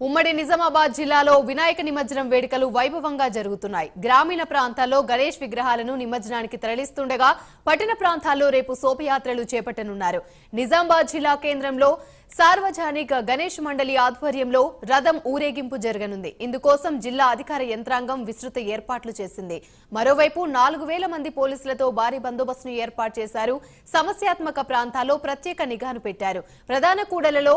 ఉమ్మడి నిజామాబాద్ జిల్లాలో వినాయక నిమజ్జనం వేడుకలు వైభవంగా జరుగుతున్నాయి. గ్రామీణ ప్రాంతాల్లో గణేష్ విగ్రహాలను నిమజ్జనానికి తరలిస్తుండగా పట్టణ ప్రాంతాల్లో రేపు శోభయాత్రలు చేపట్టనున్నారు. నిజామాబాద్ జిల్లా కేంద్రంలో సార్వజనిక గణేష్ మండలి ఆధ్వర్యంలో రథం ఊరేగింపు జరగనుంది. ఇందుకోసం జిల్లా అధికార యంత్రాంగం విస్తృత ఏర్పాట్లు చేసింది. మరోవైపు 4000 మంది పోలీసులతో భారీ బందోబస్తును ఏర్పాటు చేశారు. సమస్యాత్మక ప్రాంతాల్లో ప్రత్యేక నిఘాను పెట్టారు. ప్రధాన కూడలలో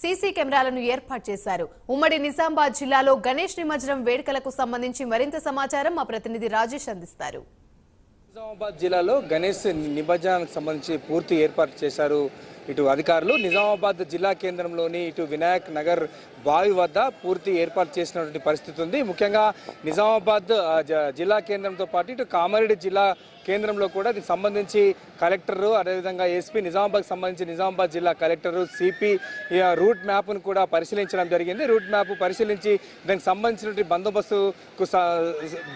సీసీ కెమెరాలను ఏర్పాటు చేశారు. ఉమ్మడి నిజామాబాద్ జిల్లాలో గణేష్ నిమజ్జనం వేడుకలకు సంబంధించి మరింత సమాచారం మా ప్రతినిధి రాజేష్ అందిస్తారు. నిజామాబాద్ జిల్లాలో గణేష్ నిమజ్జనానికి సంబంధించి పూర్తి ఏర్పాటు చేశారు ఇటు అధికారులు. నిజామాబాద్ జిల్లా కేంద్రంలోని ఇటు వినాయక్ నగర్ బావి వద్ద పూర్తి ఏర్పాటు చేసినటువంటి పరిస్థితి ఉంది. ముఖ్యంగా నిజామాబాద్ జిల్లా కేంద్రంతో పాటు ఇటు కామారెడ్డి జిల్లా కేంద్రంలో కూడా దీనికి సంబంధించి కలెక్టరు, అదేవిధంగా ఎస్పీ, నిజామాబాద్కి సంబంధించి నిజామాబాద్ జిల్లా కలెక్టరు, సిపి రూట్ మ్యాప్ను కూడా పరిశీలించడం జరిగింది. రూట్ మ్యాప్ పరిశీలించి దానికి సంబంధించినటువంటి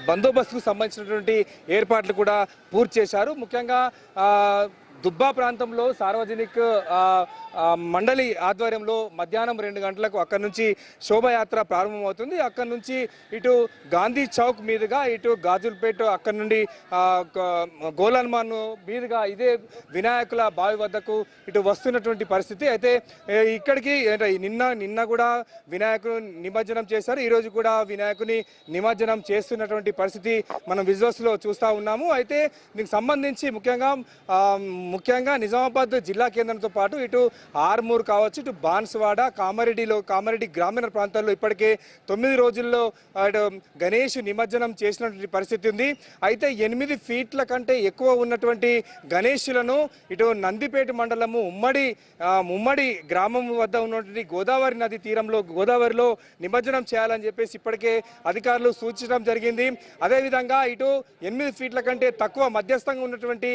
బందోబస్తుకు సంబంధించినటువంటి ఏర్పాట్లు కూడా పూర్తి చేశారు. ముఖ్యంగా దుబ్బా ప్రాంతంలో సార్వజనిక మండలి ఆధ్వర్యంలో మధ్యాహ్నం 2 గంటలకు అక్కడి నుంచి శోభయాత్ర ప్రారంభమవుతుంది. అక్కడి నుంచి ఇటు గాంధీ చౌక్ మీదుగా ఇటు గాజుల్పేట, అక్కడి నుండి గోలన్మాన్ మీదుగా ఇదే వినాయకుల బావి వద్దకు ఇటు వస్తున్నటువంటి పరిస్థితి. అయితే ఇక్కడికి నిన్న కూడా వినాయకుడు నిమజ్జనం చేశారు. ఈరోజు కూడా వినాయకుని నిమజ్జనం చేస్తున్నటువంటి పరిస్థితి మనం విజువల్స్లో చూస్తూ ఉన్నాము. అయితే దీనికి సంబంధించి ముఖ్యంగా నిజామాబాద్ జిల్లా కేంద్రంతో పాటు ఇటు ఆర్మూర్ కావచ్చు, ఇటు బాన్స్వాడ, కామారెడ్డి గ్రామీణ ప్రాంతాల్లో ఇప్పటికే 9 రోజుల్లో గణేష్ నిమజ్జనం చేసినటువంటి పరిస్థితి ఉంది. అయితే 8 ఫీట్ల కంటే ఎక్కువ ఉన్నటువంటి గణేషులను ఇటు నందిపేట మండలము ఉమ్మడి గ్రామం వద్ద ఉన్నటువంటి గోదావరి నది తీరంలో గోదావరిలో నిమజ్జనం చేయాలని చెప్పేసి ఇప్పటికే అధికారులు సూచించడం జరిగింది. అదేవిధంగా ఇటు 8 ఫీట్ల కంటే తక్కువ మధ్యస్థంగా ఉన్నటువంటి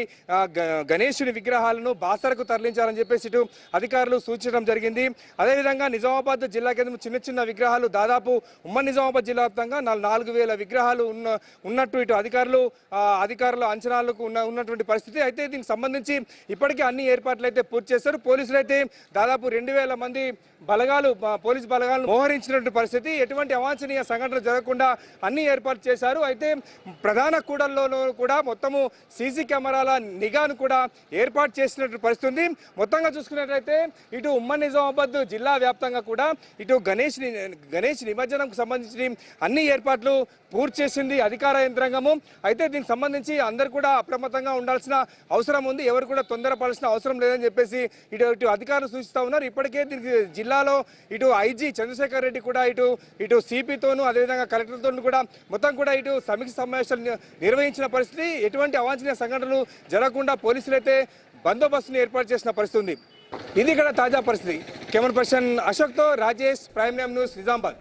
గణేషుని విగ్రహాలను బాసరకు తరలించాలని చెప్పేసి ఇటు అధికారులు సూచించడం జరిగింది. అదేవిధంగా నిజామాబాద్ జిల్లా కేంద్రం చిన్న విగ్రహాలు దాదాపు ఉమ్మడి నిజామాబాద్ జిల్లా వ్యాప్తంగా 4000 విగ్రహాలు ఉన్నట్టు ఇటు అధికారుల అంచనాలకు ఉన్నటువంటి పరిస్థితి. అయితే దీనికి సంబంధించి ఇప్పటికే అన్ని ఏర్పాట్లు అయితే పూర్తి చేశారు. పోలీసులు అయితే దాదాపు 2000 మంది పోలీసు బలగాలను మోహరించినటువంటి పరిస్థితి. ఎటువంటి అవాంఛనీయ సంఘటనలు జరగకుండా అన్ని ఏర్పాటు చేశారు. అయితే ప్రధాన కూడల్లో కూడా మొత్తము సీసీ కెమెరాల నిఘాను కూడా ఏర్పాటు చేసినటువంటి పరిస్థితి ఉంది. మొత్తంగా చూసుకున్నట్లయితే ఇటు ఉమ్మడి నిజామాబాద్ జిల్లా వ్యాప్తంగా కూడా ఇటు గణేష్ నిమజ్జనంకు సంబంధించి అన్ని ఏర్పాట్లు పూర్తి చేసింది అధికార యంత్రాంగము. అయితే దీనికి సంబంధించి అందరూ కూడా అప్రమత్తంగా ఉండాల్సిన అవసరం ఉంది. ఎవరు కూడా తొందరపడాల్సిన అవసరం లేదని చెప్పేసి ఇటు అధికారులు సూచిస్తూ ఉన్నారు. ఇప్పటికే దీనికి జిల్లాలో ఇటు ఐజీ చంద్రశేఖర్ రెడ్డి కూడా ఇటు సిపితోనూ అదేవిధంగా కలెక్టర్తోనూ కూడా మొత్తం కూడా ఇటు సమీక్ష సమావేశాలు నిర్వహించిన పరిస్థితి. ఎటువంటి అవాంఛనీయ సంఘటనలు జరగకుండా పోలీసులు అయితే బందోబస్తును ఏర్పాటు చేసిన పరిస్థితి ఉంది. ఇది ఇక్కడ తాజా పరిస్థితి. కెమెరా పర్సన్ అశోక్తో రాజేష్, ప్రైమ్ న్యూస్, నిజామాబాద్.